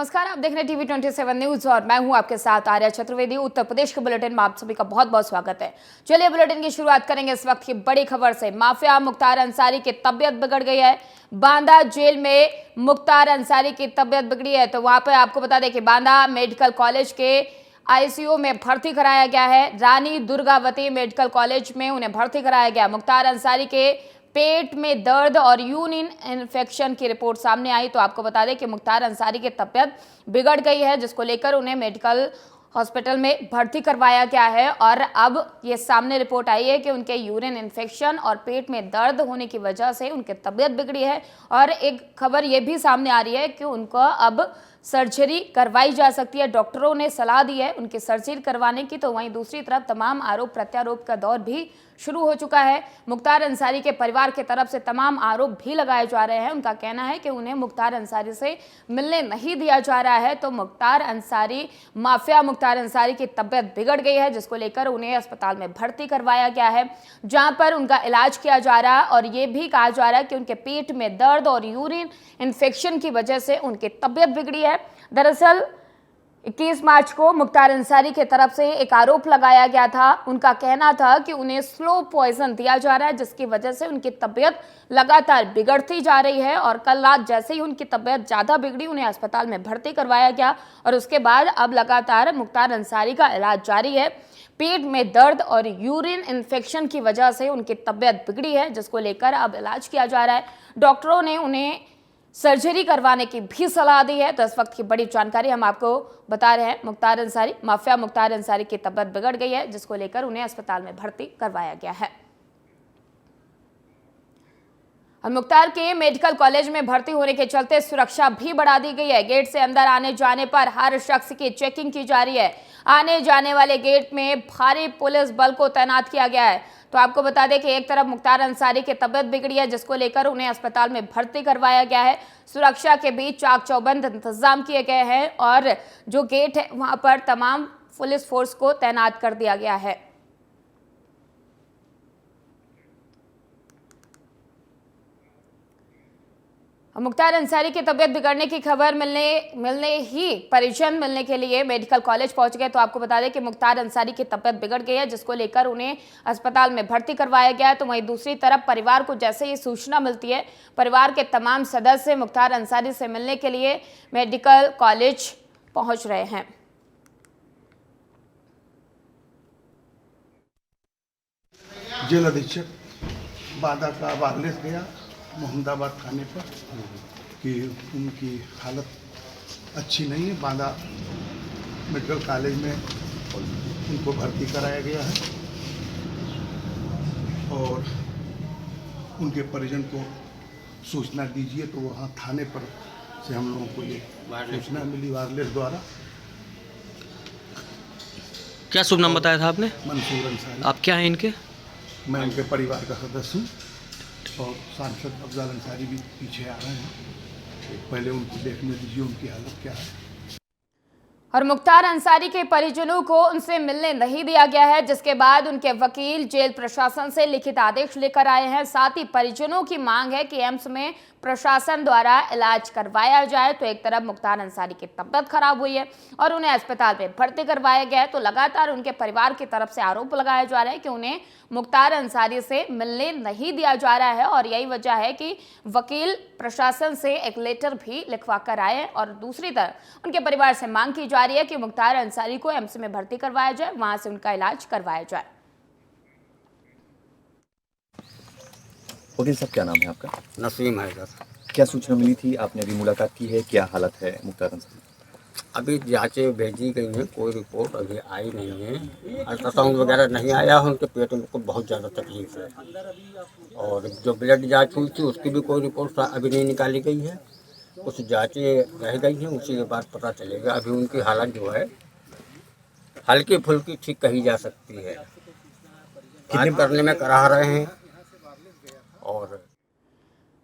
नमस्कार, आप देख रहे हैं टीवी 27 न्यूज और मैं हूं आपके साथ आर्या चतुर्वेदी। उत्तर प्रदेश के बुलेटिन में आप सभी का बहुत बहुत स्वागत है। चलिए बुलेटिन की शुरुआत करेंगे इस वक्त की बड़ी खबर से। माफिया मुख्तार अंसारी की तबीयत बिगड़ गई है। बांदा जेल में मुख्तार अंसारी की तबीयत बिगड़ी है, तो वहां पर आपको बता दें कि बांदा मेडिकल कॉलेज के आईसीयू में भर्ती कराया गया है। रानी दुर्गावती मेडिकल कॉलेज में उन्हें भर्ती कराया गया। मुख्तार अंसारी के पेट में दर्द और यूरिन इन्फेक्शन की रिपोर्ट सामने आई, तो आपको बता दें कि मुख्तार अंसारी की तबीयत बिगड़ गई है, जिसको लेकर उन्हें मेडिकल हॉस्पिटल में भर्ती करवाया गया है। और अब ये सामने रिपोर्ट आई है कि उनके यूरिन इन्फेक्शन और पेट में दर्द होने की वजह से उनकी तबीयत बिगड़ी है। और एक खबर ये भी सामने आ रही है कि उनको अब सर्जरी करवाई जा सकती है। डॉक्टरों ने सलाह दी है उनकी सर्जरी करवाने की। तो वहीं दूसरी तरफ तमाम आरोप प्रत्यारोप का दौर भी शुरू हो चुका है। मुख्तार अंसारी के परिवार की तरफ से तमाम आरोप भी लगाए जा रहे हैं। उनका कहना है कि उन्हें मुख्तार अंसारी से मिलने नहीं दिया जा रहा है। तो माफिया मुख्तार अंसारी की तबीयत बिगड़ गई है, जिसको लेकर उन्हें अस्पताल में भर्ती करवाया गया है, जहां पर उनका इलाज किया जा रहा है। और ये भी कहा जा रहा है कि उनके पेट में दर्द और यूरिन इन्फेक्शन की वजह से उनकी तबीयत बिगड़ी है। दरअसल 21 मार्च को मुख्तार अंसारी की तरफ से एक आरोप लगाया गया था। उनका कहना था कि उन्हें स्लो पॉइजन दिया जा रहा है, जिसकी वजह से उनकी तबीयत लगातार बिगड़ती जा रही है। और कल रात जैसे ही उनकी तबीयत ज़्यादा बिगड़ी, उन्हें अस्पताल में भर्ती करवाया गया। और उसके बाद अब लगातार मुख्तार अंसारी का इलाज जारी है। पेट में दर्द और यूरिन इन्फेक्शन की वजह से उनकी तबीयत बिगड़ी है, जिसको लेकर अब इलाज किया जा रहा है। डॉक्टरों ने उन्हें सर्जरी करवाने की भी सलाह दी है। तो इस वक्त की बड़ी जानकारी हम आपको बता रहे हैं। माफिया मुख्तार अंसारी की तबीयत बिगड़ गई है, जिसको लेकर उन्हें अस्पताल में भर्ती करवाया गया है। और मुख्तार के मेडिकल कॉलेज में भर्ती होने के चलते सुरक्षा भी बढ़ा दी गई है। गेट से अंदर आने जाने पर हर शख्स की चेकिंग की जा रही है। आने जाने वाले गेट में भारी पुलिस बल को तैनात किया गया है। तो आपको बता दें कि एक तरफ मुख्तार अंसारी की तबीयत बिगड़ी है, जिसको लेकर उन्हें अस्पताल में भर्ती करवाया गया है। सुरक्षा के बीच चाक चौबंद इंतजाम किए गए हैं और जो गेट है वहां पर तमाम पुलिस फोर्स को तैनात कर दिया गया है। मुख्तार अंसारी की तबीयत बिगड़ने की खबर मिलने ही परिजन मिलने के लिए मेडिकल कॉलेज पहुंच गए। तो आपको बता दें कि मुख्तार अंसारी की तबीयत बिगड़ गई है, जिसको लेकर उन्हें अस्पताल में भर्ती करवाया गया है। तो वहीं दूसरी तरफ परिवार को जैसे ही सूचना मिलती है, परिवार के तमाम सदस्य मुख्तार अंसारी से मिलने के लिए मेडिकल कॉलेज पहुंच रहे हैं। जेल अधीक्षक बांदा का वायरलेस गया मोहम्मदाबाद थाने पर कि उनकी हालत अच्छी नहीं है। बांदा मेडिकल कॉलेज में उनको भर्ती कराया गया है और उनके परिजन को सूचना दीजिए। तो वहाँ थाने पर से हम लोगों को ये सूचना मिली वायरलेस द्वारा। क्या शुभ नाम बताया था आपने? मंसूर अंसारी। आप क्या हैं इनके? मैं उनके परिवार का सदस्य हूँ और सांसद अफजल अंसारी भी पीछे आ रहे हैं। पहले उनको देखने दीजिए उनकी हालत क्या है। और मुख्तार अंसारी के परिजनों को उनसे मिलने नहीं दिया गया है, जिसके बाद उनके वकील जेल प्रशासन से लिखित आदेश लेकर आए हैं। साथ ही परिजनों की मांग है कि एम्स में प्रशासन द्वारा इलाज करवाया जाए। तो एक तरफ मुख्तार अंसारी की तबीयत खराब हुई है और उन्हें अस्पताल में भर्ती करवाया गया है, तो लगातार उनके परिवार की तरफ से आरोप लगाया जा रहा है कि उन्हें मुख्तार अंसारी से मिलने नहीं दिया जा रहा है। और यही वजह है कि वकील प्रशासन से एक लेटर भी लिखवा कर आए। और दूसरी तरफ उनके परिवार से मांग की जा रही है कि मुख्तार अंसारी को एम्स में भर्ती करवाया जाए, वहां से उनका इलाज करवाया जाए। वकील साहब, क्या नाम है आपका? नसीम है सर। क्या सूचना मिली थी? आपने अभी मुलाकात की है, क्या हालत है मुख्तार अंसारी? अभी जांचें भेजी गई हैं, कोई रिपोर्ट अभी आई नहीं है। अल्ट्रासाउंड वगैरह नहीं आया है। उनके पेट में को बहुत ज़्यादा तकलीफ है और जो ब्लड जांच हुई थी उसकी भी कोई रिपोर्ट अभी नहीं निकाली गई है। कुछ जांचें रह गई हैं, उसी के बाद पता चलेगा। अभी उनकी हालत जो है हल्की फुल्की ठीक कही जा सकती है। बात करने में करा रहे हैं।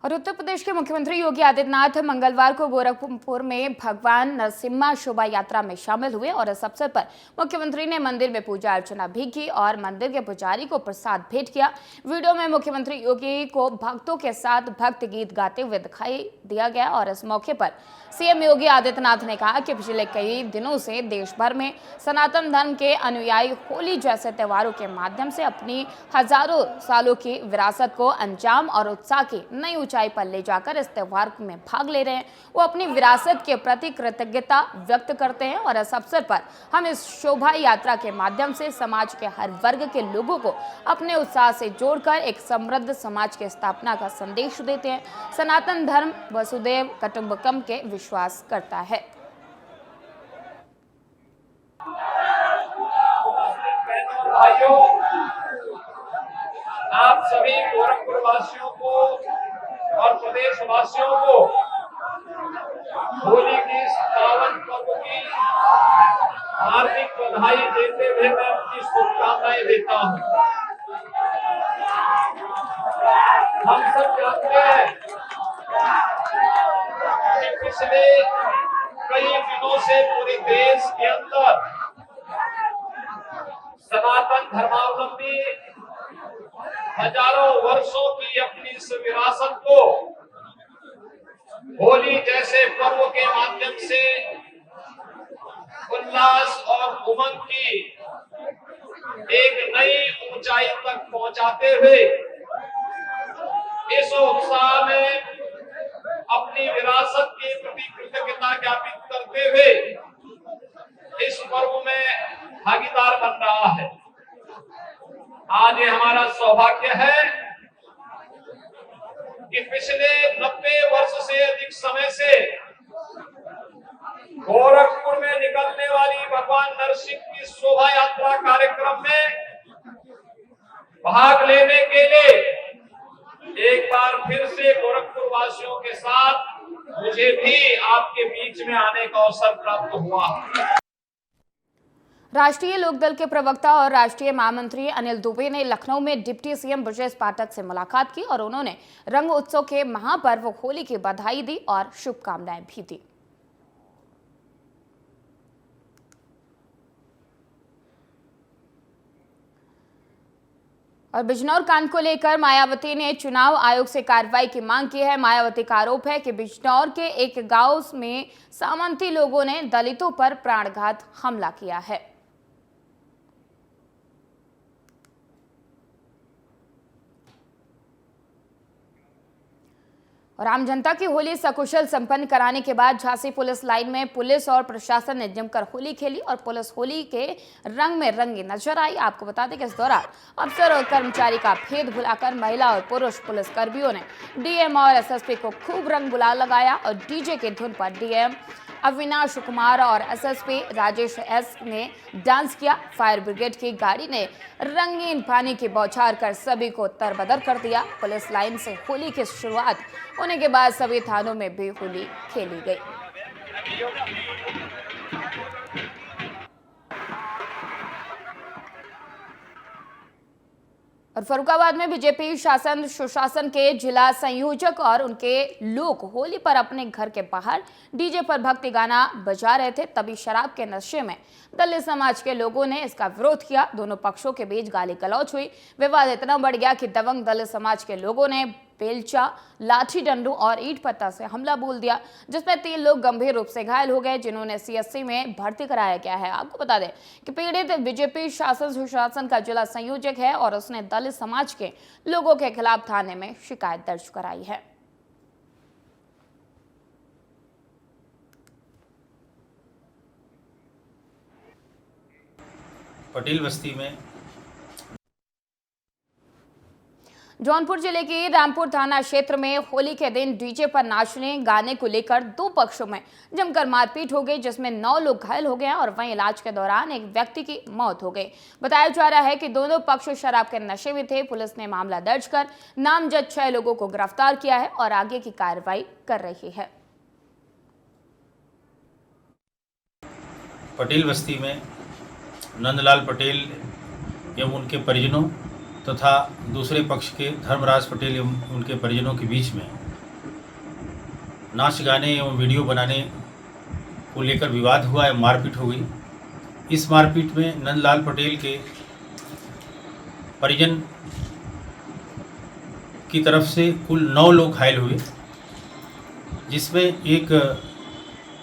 और उत्तर प्रदेश के मुख्यमंत्री योगी आदित्यनाथ मंगलवार को गोरखपुर में भगवान नरसिम्हा शोभा यात्रा में शामिल हुए और इस अवसर पर मुख्यमंत्री ने मंदिर में पूजा अर्चना भी की और मंदिर के पुजारी को प्रसाद भेंट किया। वीडियो में मुख्यमंत्री योगी को भक्तों के साथ भक्त गीत गाते हुए दिखाई दिया गया और इस मौके पर सीएम योगी आदित्यनाथ ने कहा कि पिछले कई दिनों से देश भर में सनातन धर्म के अनुयायी होली जैसे त्योहारों के माध्यम से अपनी हजारों सालों की विरासत को अंजाम और उत्साह की नई ऊंचाई पर ले जाकर इस त्योहार में भाग ले रहे हैं। वो अपनी विरासत के प्रति कृतज्ञता व्यक्त करते हैं और इस अवसर पर हम इस शोभा यात्रा के माध्यम से समाज के हर वर्ग के लोगों को अपने उत्साह से जोड़कर एक समृद्ध समाज की स्थापना का संदेश देते हैं। सनातन धर्म वसुदैव कुटुंबकम के विश्वास करता है। भाइयों, आप सभी गोरखपुर वासियों को और प्रदेश वासियों को होली की इस पावन पर्व की हार्दिक बधाई देते हुए मैं अपनी शुभकामनाएं देता हूं। हम सब जानते हैं कि पिछले कई दिनों से पूरे देश के अंदर सनातन धर्मावलंबी हजारों वर्षों की अपनी इस विरासत को होली जैसे पर्व के माध्यम से उल्लास और उमंग की एक नई ऊंचाई तक पहुंचाते हुए इस उत्साह में अपनी विरासत के प्रति कृतज्ञता ज्ञापित करते हुए इस पर्व में भागीदार बन रहा है। आज ये हमारा सौभाग्य है कि पिछले 90 वर्ष से अधिक समय से गोरखपुर में निकलने वाली भगवान नरसिंह की शोभा यात्रा कार्यक्रम में भाग लेने के लिए एक बार फिर से गोरखपुर वासियों के साथ मुझे भी आपके बीच में आने का अवसर प्राप्त हुआ। राष्ट्रीय लोकदल के प्रवक्ता और राष्ट्रीय महामंत्री अनिल दुबे ने लखनऊ में डिप्टी सीएम ब्रजेश पाठक से मुलाकात की और उन्होंने रंग उत्सव के महापर्व होली की बधाई दी और शुभकामनाएं भी दी। और बिजनौर कांड को लेकर मायावती ने चुनाव आयोग से कार्रवाई की मांग की है। मायावती का आरोप है कि बिजनौर के एक गांव में सामंती लोगों ने दलितों पर प्राणघात हमला किया है। और आम जनता की होली सकुशल संपन्न कराने के बाद झांसी पुलिस लाइन में पुलिस और प्रशासन ने जमकर होली खेली और पुलिस होली के रंग में रंगी नजर आई। आपको बता दें कि इस दौरान अफसर और कर्मचारी का भेद भुलाकर महिला और पुरुष पुलिस कर्मियों ने डीएम और एसएसपी को खूब रंग गुलाल लगाया और डीजे की धुन पर डीएम अविनाश कुमार और एसएसपी राजेश एस ने डांस किया। फायर ब्रिगेड की गाड़ी ने रंगीन पानी की बौछार कर सभी को तरबदर कर दिया। पुलिस लाइन से होली की शुरुआत होने के बाद सभी थानों में भी होली खेली गई। और फर्रुखाबाद में बीजेपी शासन सुशासन के जिला संयोजक और उनके लोग होली पर अपने घर के बाहर डीजे पर भक्ति गाना बजा रहे थे, तभी शराब के नशे में दलित समाज के लोगों ने इसका विरोध किया। दोनों पक्षों के बीच गाली गलौज हुई। विवाद इतना बढ़ गया कि दबंग दलित समाज के लोगों ने बेलचा, लाठी डंडू और ईंट पत्थर से हमला बोल दिया, जिसमें 3 लोग गंभीर रूप से घायल हो गए, जिन्होंने सीएससी में भर्ती कराया गया है। आपको बता दें कि पीड़ित बीजेपी शासन सुशासन का जिला संयोजक है और उसने दलित समाज के लोगों के खिलाफ थाने में शिकायत दर्ज कराई है। पटेल बस्ती में जौनपुर जिले के रामपुर थाना क्षेत्र में होली के दिन डीजे पर नाचने गाने को लेकर 2 पक्षों में जमकर मारपीट हो गई, जिसमें 9 लोग घायल हो गए और वहीं इलाज के दौरान एक व्यक्ति की मौत हो गई। बताया जा रहा है कि दोनों पक्ष शराब के नशे में थे। पुलिस ने मामला दर्ज कर नामजद 6 लोगों को गिरफ्तार किया है और आगे की कार्रवाई कर रही है। पटेल बस्ती में नंदलाल पटेल एवं उनके परिजनों तथा दूसरे पक्ष के धर्मराज पटेल एवं उनके परिजनों के बीच में नाच गाने एवं वीडियो बनाने को लेकर विवाद हुआ है, मारपीट हो गई। इस मारपीट में नंदलाल पटेल के परिजन की तरफ से कुल 9 लोग घायल हुए, जिसमें एक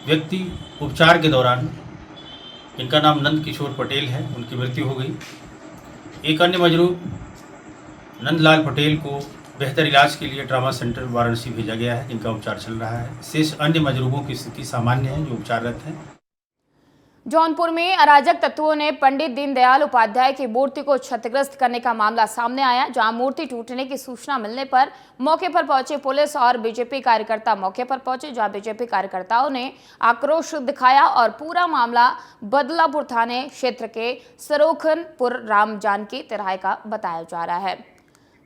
व्यक्ति उपचार के दौरान, इनका नाम नंद किशोर पटेल है, उनकी मृत्यु हो गई। एक अन्य मजरूह नंदलाल पटेल को बेहतर इलाज के लिए ट्रामा सेंटर वाराणसी भेजा गया है, जिनका उपचार चल रहा है। शेष अन्य मजरूहों की स्थिति सामान्य है, जो उपचाररत हैं। जौनपुर में अराजक तत्वों ने पंडित दीनदयाल उपाध्याय की मूर्ति को क्षतिग्रस्त करने का मामला सामने आया, जहां मूर्ति टूटने की सूचना मिलने पर मौके पर पहुंचे पुलिस और बीजेपी कार्यकर्ता मौके पर पहुंचे, जहां बीजेपी कार्यकर्ताओं ने आक्रोश दिखाया और पूरा मामला बदलापुर थाने क्षेत्र के सरोखनपुर राम जानकी तिराहे का बताया जा रहा है।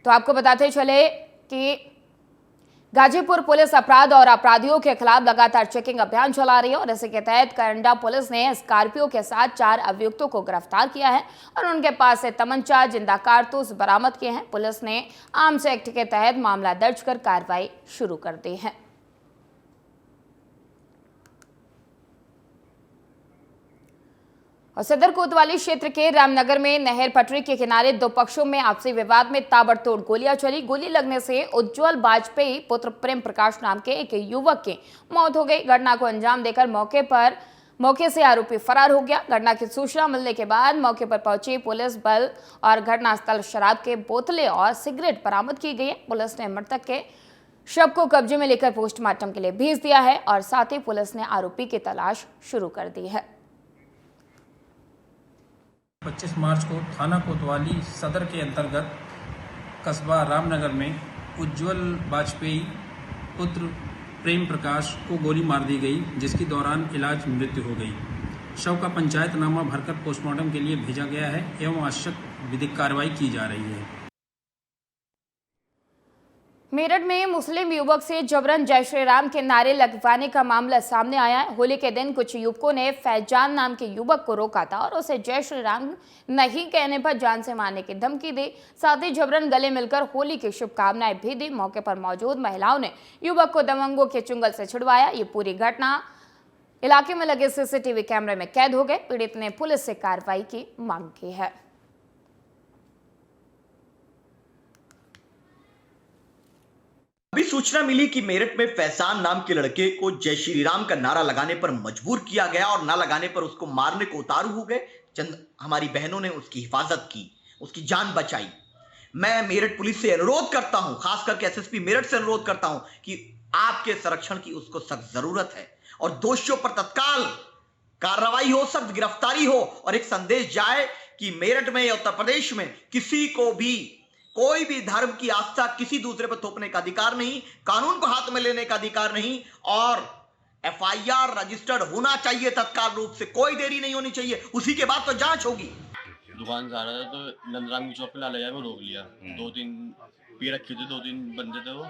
तो आपको बताते चले कि गाजीपुर पुलिस अपराध और अपराधियों के खिलाफ लगातार चेकिंग अभियान चला रही है और इसी के तहत करंडा पुलिस ने स्कॉर्पियो के साथ 4 अभियुक्तों को गिरफ्तार किया है और उनके पास से तमंचा, जिंदा कारतूस बरामद किए हैं। पुलिस ने आर्म्स एक्ट के तहत मामला दर्ज कर कार्रवाई शुरू कर दी है। और सदर कोतवाली क्षेत्र के रामनगर में नहर पटरी के किनारे 2 पक्षों में आपसी विवाद में ताबड़तोड़ गोलियां चली। गोली लगने से उज्जवल वाजपेयी पुत्र प्रेम प्रकाश नाम के एक युवक की मौत हो गई। घटना को अंजाम देकर मौके से आरोपी फरार हो गया। घटना की सूचना मिलने के बाद मौके पर पहुंची पुलिस बल और घटनास्थल शराब के बोतलें और सिगरेट बरामद की गई है। पुलिस ने मृतक के शव को कब्जे में लेकर पोस्टमार्टम के लिए भेज दिया है और साथ ही पुलिस ने आरोपी की तलाश शुरू कर दी है। 25 मार्च को थाना कोतवाली सदर के अंतर्गत कस्बा रामनगर में उज्जवल वाजपेयी पुत्र प्रेम प्रकाश को गोली मार दी गई, जिसके दौरान इलाज मृत्यु हो गई। शव का पंचायतनामा भरकर पोस्टमार्टम के लिए भेजा गया है एवं आवश्यक विधिक कार्रवाई की जा रही है। मेरठ में मुस्लिम युवक से जबरन जय श्री राम के नारे लगवाने का मामला सामने आया है। होली के दिन कुछ युवकों ने फैजान नाम के युवक को रोका था और उसे जय श्री राम नहीं कहने पर जान से मारने की धमकी दी। साथ ही जबरन गले मिलकर होली की शुभकामनाएं भी दी। मौके पर मौजूद महिलाओं ने युवक को दबंगों के चुंगल से छुड़वाया। ये पूरी घटना इलाके में लगे सीसीटीवी कैमरे में कैद हो गए। पीड़ित ने पुलिस से कार्रवाई की मांग की है। अभी सूचना मिली कि मेरठ में फैजान नाम के लड़के को जय श्री राम का नारा लगाने पर मजबूर किया गया और ना लगाने पर उसको मारने को उतारू हो गए। चंद हमारी बहनों ने उसकी हिफाजत की, उसकी जान बचाई। मैं मेरठ पुलिस से अनुरोध करता हूं, खास करके एसएसपी मेरठ से अनुरोध करता हूं कि आपके संरक्षण की उसको सख्त जरूरत है और दोषियों पर तत्काल कार्रवाई हो, सख्त गिरफ्तारी हो और एक संदेश जाए कि मेरठ में या उत्तर प्रदेश में किसी को भी कोई भी धर्म की आस्था किसी दूसरे पर थोपने का अधिकार नहीं, कानून को हाथ में लेने का अधिकार नहीं और एफआईआर रजिस्टर्ड होना चाहिए तत्काल रूप से, कोई देरी नहीं होनी चाहिए। उसी के बाद तो जांच होगी। दुकान से आ रहा था तो नंदराम की चौक पे लाला को रोक लिया। 2-3 पी रखे थे, 2-3 बंदे थे, वो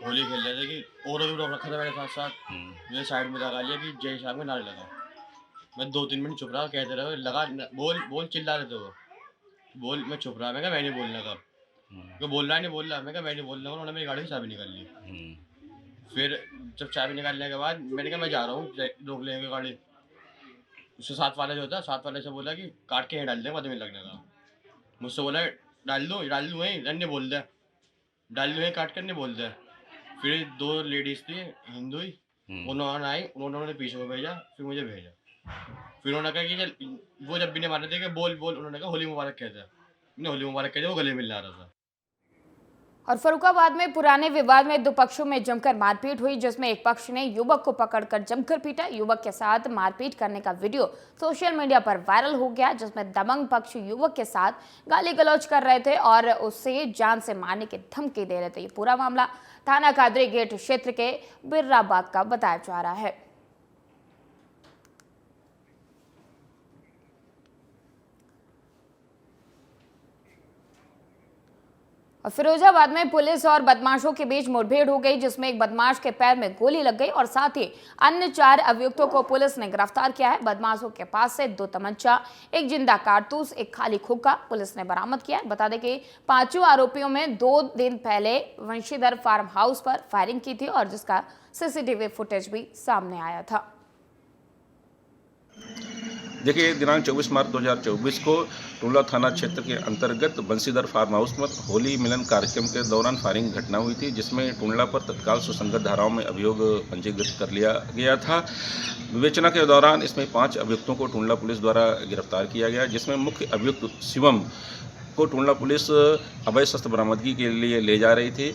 होली खेल रहे थे कि और भी रोक रखा था मेरे साथ साथ। मुझे साइड में लगा लिया कि जय श्याम के नारे लगा। मैं 2-3 मिनट चुप रहा, कहते रहे लगा बोल चिल्ला रहे थे वो। बोल मैं चुप रहा, मैं कहा मैं नहीं बोलने का। तो बोल रहा मैं कहा मैं नहीं बोलना। उन्होंने मेरी गाड़ी की चाबी निकाल ली। फिर जब चाबी निकालने के बाद मैंने कहा मैं जा रहा हूँ, रोक लेंगे गाड़ी। उससे साथ वाला जो होता है, साथ वाले से बोला कि काट के यहाँ डाल दें, बाद में लगने का। मुझसे बोला डाल दूँ वहीं, नहीं बोल दे, डाल दूँ काट कर, नहीं बोल दे। फिर 2 लेडीज़ थी हिंदू ही, उन्होंने आई, उन्होंने पीछे को भेजा, फिर मुझे भेजा। फिर उन्होंने कहा कि वो जब भी नहीं मारने थे कि बोल उन्होंने कहा होली मुबारक कहते हैं, होली मुबारक कहते, वो गले मिल रहा था। और फर्रुखाबाद में पुराने विवाद में 2 पक्षों में जमकर मारपीट हुई, जिसमें एक पक्ष ने युवक को पकड़कर जमकर पीटा। युवक के साथ मारपीट करने का वीडियो सोशल मीडिया पर वायरल हो गया, जिसमें दबंग पक्ष युवक के साथ गाली गलौज कर रहे थे और उससे जान से मारने की धमकी दे रहे थे। ये पूरा मामला थाना कादरी गेट क्षेत्र के बिर्राबाद का बताया जा रहा है। और फिरोजाबाद में पुलिस और बदमाशों के बीच मुठभेड़ हो गई, जिसमें एक बदमाश के पैर में गोली लग गई और साथ ही अन्य 4 अभियुक्तों को पुलिस ने गिरफ्तार किया है। बदमाशों के पास से 2 तमंचा, एक जिंदा कारतूस, एक खाली खोखा पुलिस ने बरामद किया है। बता दें कि 5 आरोपियों में 2 दिन पहले वंशीधर फार्म हाउस पर फायरिंग की थी और जिसका सीसीटीवी फुटेज भी सामने आया था। देखिए, दिनांक 24 मार्च 2024 को टुंडला थाना क्षेत्र के अंतर्गत बंसीधर फार्म हाउस में होली मिलन कार्यक्रम के दौरान फायरिंग घटना हुई थी, जिसमें टुंडला पर तत्काल सुसंगत धाराओं में अभियोग पंजीकृत कर लिया गया था। विवेचना के दौरान इसमें 5 अभियुक्तों को टुंडला पुलिस द्वारा गिरफ्तार किया गया, जिसमें मुख्य अभियुक्त शिवम को टुंडला पुलिस अवैध शस्त्र बरामदगी के लिए ले जा रही थी।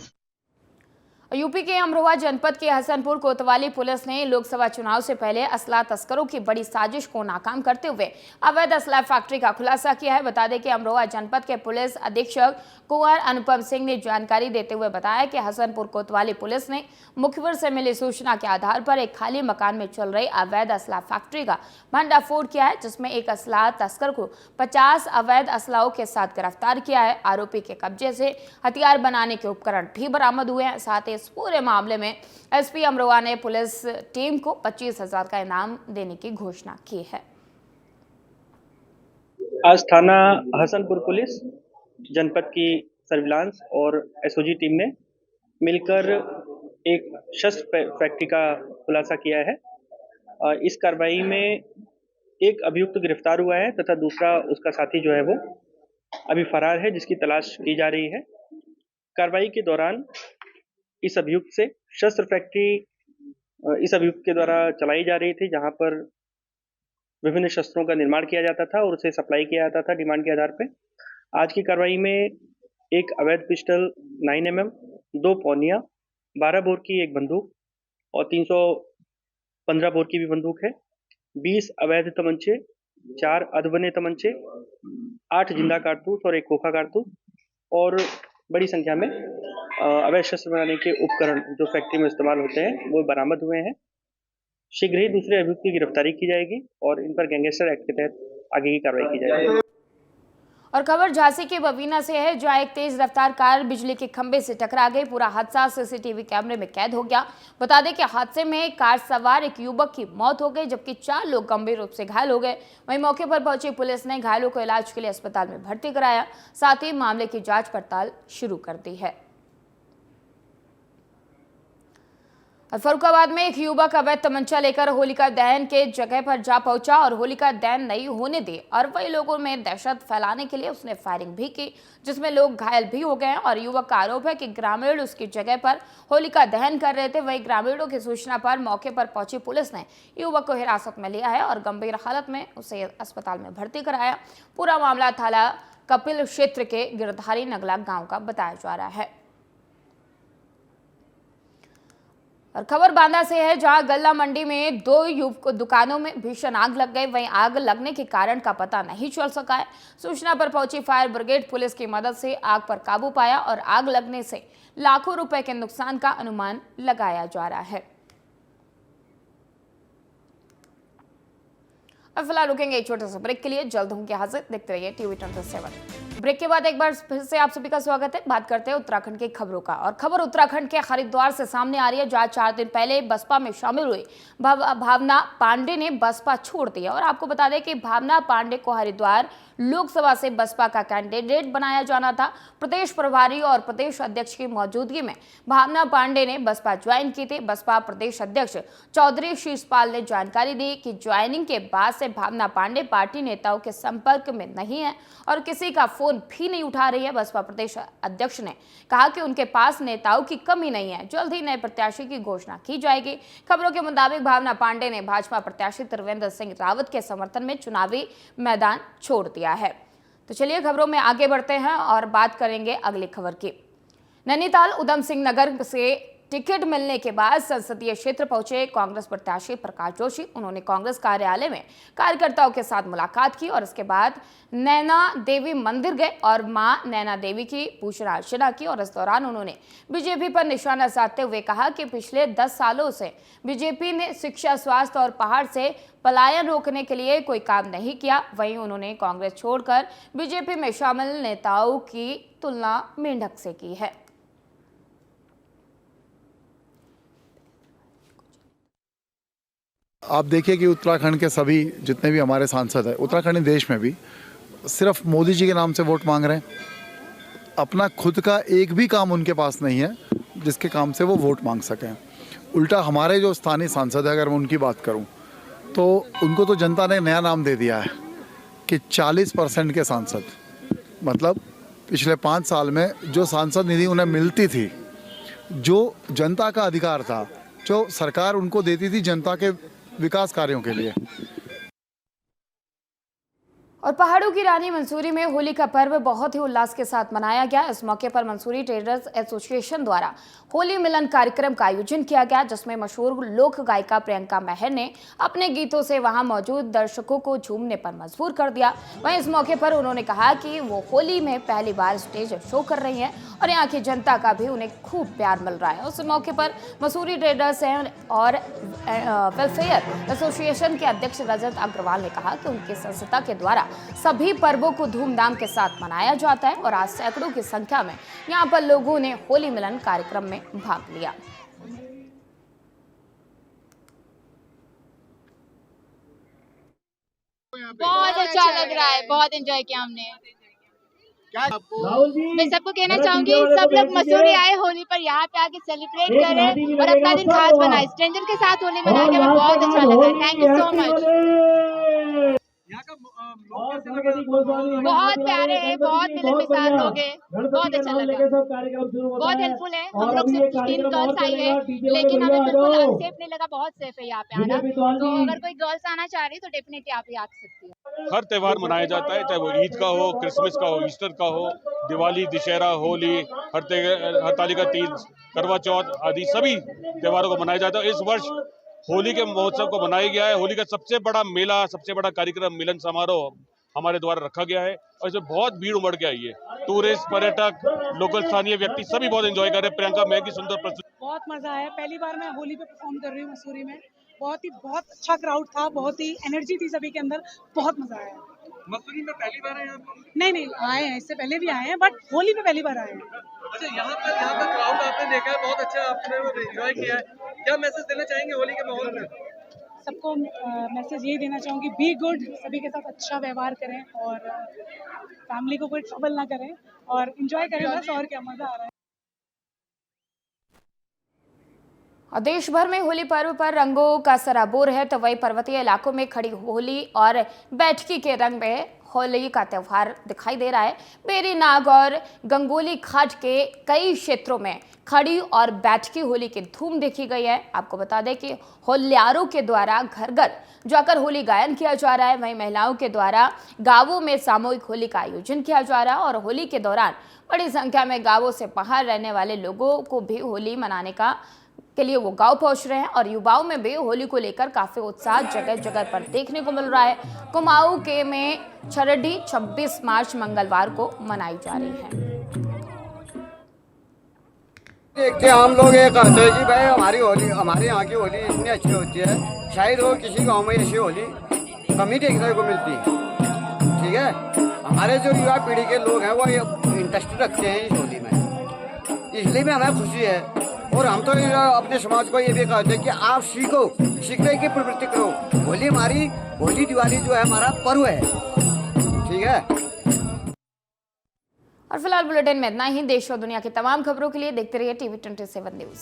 यूपी के अमरोहा जनपद के हसनपुर कोतवाली पुलिस ने लोकसभा चुनाव से पहले असला तस्करों की बड़ी साजिश को नाकाम करते हुए अवैध असला फैक्ट्री का खुलासा किया है। बता दें कि अमरोहा जनपद के पुलिस अधीक्षक कुंवर अनुपम सिंह ने जानकारी देते हुए बताया कि हसनपुर कोतवाली पुलिस ने मुखबिर से मिली सूचना के आधार पर एक खाली मकान में चल रही अवैध असला फैक्ट्री का भंडाफोड़ किया है, जिसमें एक असला तस्कर को 50 अवैध असलाओं के साथ गिरफ्तार किया है। आरोपी के कब्जे से हथियार बनाने के उपकरण भी बरामद हुए हैं। साथ ही इस पूरे मामले में एसपी अमरोहा ने पुलिस टीम को 25,000 का इनाम देने की घोषणा की है। आज थाना हसनपुर पुलिस जनपद की सर्विलांस और एसओजी टीम ने मिलकर एक शस्त्र फैक्ट्री का खुलासा किया है। इस कार्रवाई में एक अभियुक्त गिरफ्तार हुआ है तथा दूसरा उसका साथी जो है वो अभी फरार है, जिसकी तलाश की जा रही है। कार्रवाई के दौरान इस अभियुक्त से शस्त्र फैक्ट्री इस अभियुक्त के द्वारा चलाई जा रही थी, जहां पर विभिन्न शस्त्रों का निर्माण किया जाता था और उसे सप्लाई किया जाता था डिमांड के आधार पर। आज की कार्रवाई में एक अवैध पिस्टल 9mm, 2 पौनिया, 12 बोर की एक बंदूक और 315 बोर की भी बंदूक है, 20 अवैध तमंचे, 4 अधबने तमंचे, 8 जिंदा कारतूस और 1 खोखा कारतूस और बड़ी संख्या में अवैध शस्त्र बनाने के उपकरण जो फैक्ट्री में इस्तेमाल होते हैं वो बरामद हुए हैं। शीघ्र ही दूसरे अभियुक्त की गिरफ्तारी की जाएगी और इन पर गैंगस्टर एक्ट के तहत आगे की कार्रवाई की जाएगी। और खबर झांसी के बवीना से है, जहां एक तेज रफ्तार कार बिजली के खंभे से टकरा गई। पूरा हादसा सीसीटीवी कैमरे में कैद हो गया। बता दें कि हादसे में कार सवार एक युवक की मौत हो गई, जबकि 4 लोग गंभीर रूप से घायल हो गए। वहीं मौके पर पहुंची पुलिस ने घायलों को इलाज के लिए अस्पताल में भर्ती कराया, साथ ही मामले की जांच पड़ताल शुरू कर दी है। फर्रुखाबाद में एक युवक अवैध तमंचा लेकर होलिका दहन के जगह पर जा पहुंचा और होलिका दहन नहीं होने दी और वही लोगों में दहशत फैलाने के लिए उसने फायरिंग भी की, जिसमें लोग घायल भी हो गए और युवक का आरोप है कि ग्रामीण उसकी जगह पर होलिका दहन कर रहे थे। वही ग्रामीणों की सूचना पर मौके पर पहुंची पुलिस ने युवक को हिरासत में लिया है और गंभीर हालत में उसे अस्पताल में भर्ती कराया। पूरा मामला थाना कपिल क्षेत्र के गिरधारी नगला गाँव का बताया जा रहा है। और खबर बांदा से है, जहां गल्ला मंडी में 2 दुकानों में भीषण आग लग गई। वहीं आग लगने के कारण का पता नहीं चल सका है। सूचना पर पहुंची फायर ब्रिगेड पुलिस की मदद से आग पर काबू पाया और आग लगने से लाखों रुपए के नुकसान का अनुमान लगाया जा रहा है। अब फिलहाल रुकेंगे एक छोटे से ब्रेक के लिए, जल्द होंगे हाजिर। देखते रहिए टीवी 27। ब्रेक के बाद एक बार फिर से आप सभी का स्वागत है। बात करते हैं उत्तराखंड की खबरों का और खबर उत्तराखंड के हरिद्वार से सामने आ रही है, जहां 4 दिन पहले बसपा में शामिल हुई भावना पांडे ने बसपा छोड़ दिया। और आपको बता दें कि भावना पांडे को हरिद्वार लोकसभा से बसपा का कैंडिडेट बनाया जाना था। प्रदेश प्रभारी और प्रदेश अध्यक्ष की मौजूदगी में भावना पांडे ने बसपा ज्वाइन की थी। बसपा प्रदेश अध्यक्ष चौधरी शीशपाल ने जानकारी दी कि ज्वाइनिंग के बाद से भावना पांडे पार्टी नेताओं के संपर्क में नहीं है और किसी का फोन भी नहीं उठा रही है। बसपा प्रदेश अध्यक्ष ने कहा कि उनके पास नेताओं की कमी नहीं है, जल्द ही नए प्रत्याशी की घोषणा की जाएगी। खबरों के मुताबिक भावना पांडे ने भाजपा प्रत्याशी त्रिवेंद्र सिंह रावत के समर्थन में चुनावी मैदान छोड़ दिया है। तो चलिए खबरों में आगे बढ़ते हैं और बात करेंगे अगली खबर की। नैनीताल उधम सिंह नगर से टिकट मिलने के बाद संसदीय क्षेत्र पहुंचे कांग्रेस प्रत्याशी प्रकाश जोशी। उन्होंने कांग्रेस कार्यालय में कार्यकर्ताओं के साथ मुलाकात की और इसके बाद नैना देवी मंदिर गए और मां नैना देवी की पूजा अर्चना की। और इस दौरान उन्होंने बीजेपी पर निशाना साधते हुए कहा कि पिछले 10 सालों से बीजेपी ने शिक्षा, स्वास्थ्य और पहाड़ से पलायन रोकने के लिए कोई काम नहीं किया। वहीं उन्होंने कांग्रेस छोड़कर बीजेपी में शामिल नेताओं की तुलना मेंढक से की है। आप देखिए कि उत्तराखंड के सभी जितने भी हमारे सांसद हैं, उत्तराखंड देश में भी सिर्फ मोदी जी के नाम से वोट मांग रहे हैं। अपना खुद का एक भी काम उनके पास नहीं है जिसके काम से वो वोट मांग सकें। उल्टा हमारे जो स्थानीय सांसद है, अगर मैं उनकी बात करूं, तो उनको तो जनता ने नया नाम दे दिया है कि 40% के सांसद। मतलब पिछले 5 साल में जो सांसद निधि उन्हें मिलती थी, जो जनता का अधिकार था, जो सरकार उनको देती थी जनता के विकास कार्यों के लिए। और पहाड़ों की रानी मंसूरी में होली का पर्व बहुत ही उल्लास के साथ मनाया गया। इस मौके पर मंसूरी ट्रेडर्स एसोसिएशन द्वारा होली मिलन कार्यक्रम का आयोजन किया गया, जिसमें मशहूर लोक गायिका प्रियंका महर ने अपने गीतों से वहां मौजूद दर्शकों को झूमने पर मजबूर कर दिया। वहीं इस मौके पर उन्होंने कहा कि वो होली में पहली बार स्टेज शो कर रही हैं और यहाँ की जनता का भी उन्हें खूब प्यार मिल रहा है। उस मौके पर मसूरी ट्रेडर्स और वेलफेयर एसोसिएशन के अध्यक्ष रजत अग्रवाल ने कहा कि उनकी संस्था के द्वारा सभी पर्वों को धूमधाम के साथ मनाया जाता है और आज सैकड़ों की संख्या में यहाँ पर लोगों ने होली मिलन कार्यक्रम में भाग लिया। बहुत अच्छा लग रहा है, बहुत एंजॉय किया हमने। मैं सबको कहना चाहूंगी, सब लोग मसूरी आए होली पर यहाँ पे आके सेलिब्रेट करें और अपना दिन खास बनाए। स्ट्रेंजर के साथ होली मना के हमें बहुत अच्छा लगा। Thank you so much. बहुत प्यारे हैं, बहुत मिलनसार लोग हैं, बहुत अच्छा लगा, बहुत हेल्पफुल है। हम लोग सिर्फ 3 गर्ल्स आई है, लेकिन हमें बिल्कुल अनसेफ नहीं लगा। बहुत सेफ है यहाँ पे आना, तो अगर कोई गर्ल्स आना चाह रही तो डेफिनेटली आप आ सकती है। हर त्यौहार मनाया जाता है, चाहे वो ईद का हो, क्रिसमस का हो, ईस्टर का हो, दिवाली, दशहरा, होली, हरतालिका तीज, करवा चौथ आदि सभी त्योहारों को मनाया जाता है। इस वर्ष होली के महोत्सव को मनाया गया है। होली का सबसे बड़ा मेला, सबसे बड़ा कार्यक्रम मिलन समारोह हमारे द्वारा रखा गया है और इसमें बहुत भीड़ उमड़ के आई है। टूरिस्ट, पर्यटक, लोकल स्थानीय व्यक्ति सभी बहुत एंजॉय कर रहे हैं। प्रियंका महर की सुंदर प्रस्तुति, बहुत मजा आया। पहली बार मैं होली पे परफॉर्म कर रही हूँ मसूरी में। बहुत अच्छा क्राउड था, बहुत ही एनर्जी थी सभी के अंदर, बहुत मजा आया। मसूरी में पहली बार आए आप? नहीं आए हैं, इससे पहले भी आए हैं, बट होली पे पहली बार आए हैं। अच्छा, यहाँ पर क्राउड आपने देखा है, बहुत अच्छा आपने एंजॉय किया है। क्या मैसेज देना चाहेंगे होली के माहौल में? सबको मैसेज यही देना चाहूँगी, बी गुड, सभी के साथ अच्छा व्यवहार करें और फैमिली को कोई ट्रबल ना करें और एंजॉय करें बस, और क्या, मजा आ रहा है। और देश भर में होली पर्व पर रंगों का सराबोर है, तो वही पर्वतीय इलाकों में खड़ी होली और बैठकी के रंग में होली का त्यौहार दिखाई दे रहा है। बेरी नाग और गंगोली घाट के कई क्षेत्रों में खड़ी और बैठकी होली की धूम देखी गई है। आपको बता दें कि होल्यारों के द्वारा घर घर जाकर होली गायन किया जा रहा है। वहीं महिलाओं के द्वारा गांवों में सामूहिक होली का आयोजन किया जा रहा है और होली के दौरान बड़ी संख्या में गांवों से बाहर रहने वाले लोगों को भी होली मनाने के लिए वो गांव पहुंच रहे हैं और युवाओं में भी होली को लेकर काफी उत्साह जगह जगह पर देखने को मिल रहा है। कुमाऊं के में छरडी 26 मार्च मंगलवार को मनाई जा रही है। देखते हम लोग ये कहते हैं कि भाई हमारे यहाँ की होली इतनी अच्छी होती है, शायद वो किसी गांव में ऐसी होली कमी देखने को मिलती है। ठीक है, हमारे जो युवा पीढ़ी के लोग हैं वो इंटरेस्ट रखते हैं इस होली में, इसलिए भी हमें खुशी है। और हम तो अपने समाज को ये भी कहते हैं कि आप सीखने की प्रवृत्ति करो। होली दिवाली जो है हमारा पर्व है। ठीक है, और फिलहाल बुलेटिन में इतना ही। देश और दुनिया की तमाम खबरों के लिए देखते रहिए TV 27 न्यूज।